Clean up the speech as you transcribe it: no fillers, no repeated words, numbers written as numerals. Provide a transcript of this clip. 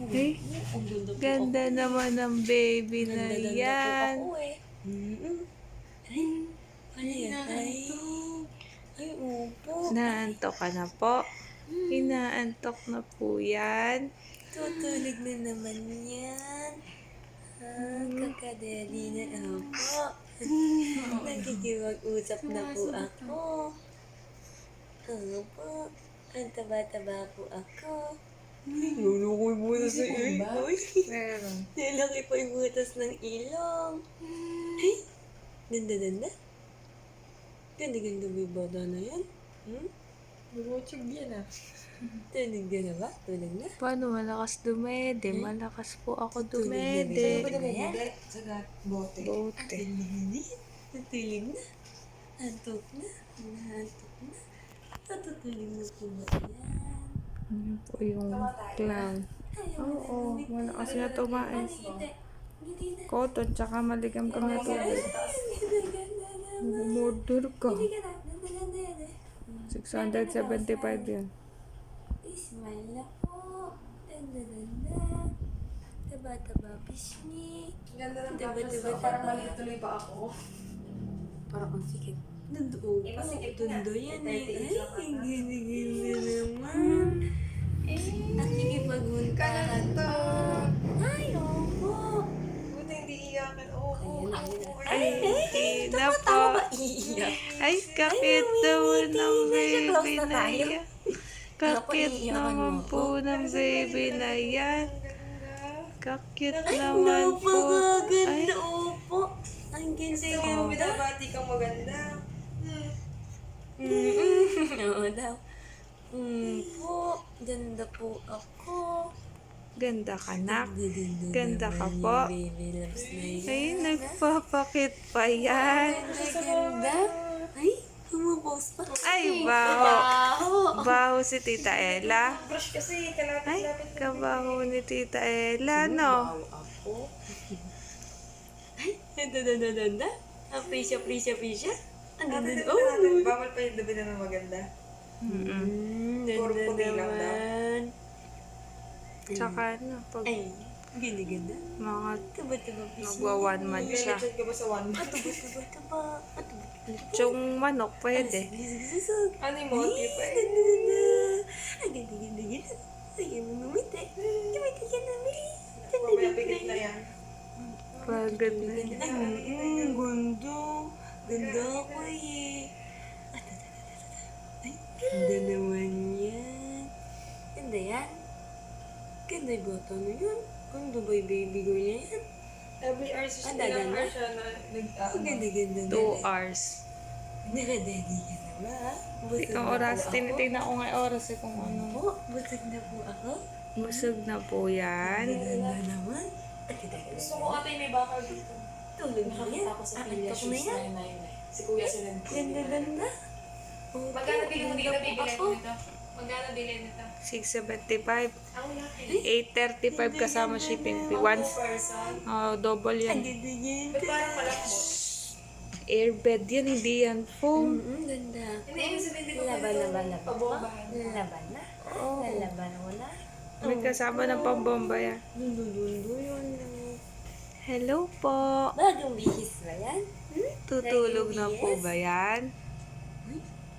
Eh, Ang ganda po ganda ako. naman ng baby na Ganda-ganda yan. po ako eh. Ay, ano yan? Ay, opo. Naantok ka na po? Inaantok na po yan. Tutulog na naman yan. Kakadali na ako. Nakikipag-usap na po ako. Opo. Ang taba-taba po ako. Nalaki yung butas ng ilong. Meron. Nalaki pa yung butas ng ilong. Ay, ganda-ganda. Ganda-ganda ba yung bata na yan? Bumutsog yan ah. Tulog ka na ba? Tulog na? Paano malakas dumede? Malakas po ako Tulog na dumede. rin. Bumubudet sa bote. Bote. Natulog na. Antok na. Naantok na. Natutulog na po ba yan? Ano po yung clown? Oo, malakas na tumaes. Cotton, tsaka maligam-gam na tubig. Murder ka. 675 yan. Smile na po. Ganda-ganda. Taba-taba pisngi. Ganda ng Diba, tapos diba, ko. Parang diba? maliit tuloy pa ako. Parang ang sikit. Nandoon po. masikip na. Tundo yan eh. 38 Ay, lang ata. ang ganda-ganda naman. Nakikipagmuntahan Kanto. Ay, opo. Buti hindi iyakan. Oo. Ay, hindi na po. Iiyak. Ay, kakit naman ng baby na yan. Kakit Napaiiyakan naman mo po ng baby na yan. Kakit Ay, naman po. Ay, napakaganda, opo. Ang Sige mo, ganda. binabati kang maganda. Oo daw. Po, ganda po ako. ganda ka na. Ganda, Ganda ka naman po. yung baby loves na yan. Ay, nagpapakit pa yan. Ganda. Ay, humupos pa. Ay, baho. Baho si Tita Ella. Brush kasi, Ay, kalapit-lapit. kabaho ni Tita Ella, no? Ako. Ay, ganda. Ang prisya. Ang ganda. Oh, Oh, bawal pa yung dabi na maganda. Puro ganda puti lang daw. naman. Tsaka, ano, pag Ay, ganda. mga Taba-taba pisngi. magwa one month siya. Nag-chat ka ba sa one month? Taba. Yung manok, pwede. Ano yung motive pa eh? Ang ganda. Ayaw mo numiti. Numiti ka na, Mili. Mamaya pikit na yan. Pagod na. Ganda. Ganda ako eh. Ay, ganda naman yan. Ganda yan. Ganda yung bata na yan. Ganda ba yung baby girl na yan? Every hours Ang ilang ganda. hours siya na Ang ganda na. 2 hours. Nakadadi ka na ba? Busog Ang na oras, po ako. tinitignan ko nga yung oras eh kung ano. Po, busog na po ako. Busog na po yan. Ganda naman. At Gusto ko ate may bakal dito. tulog na yan. Nakakita ko sa Ang Pia antok na Shoes yan. 999. Si Kuya Sinan. Ganda. Magkano bilhin mo dito? Ganda po Bibili ako. mo nito? Magkano bilhin nito? 675. Ang laki. 835 kasama shipping fee. One Once, person. double Ang yan. ganda. Ba't parang malakot? Airbed yan, hindi yan foam. Ganda. Hindi, ibig sabihin di ko Laban. pabombahan. Laban na. Lalaban mo na. May kasama ng pambomba yan. Dundo yun. Hello po. Bagong bihis ba yan? Tutulog na po ba yan?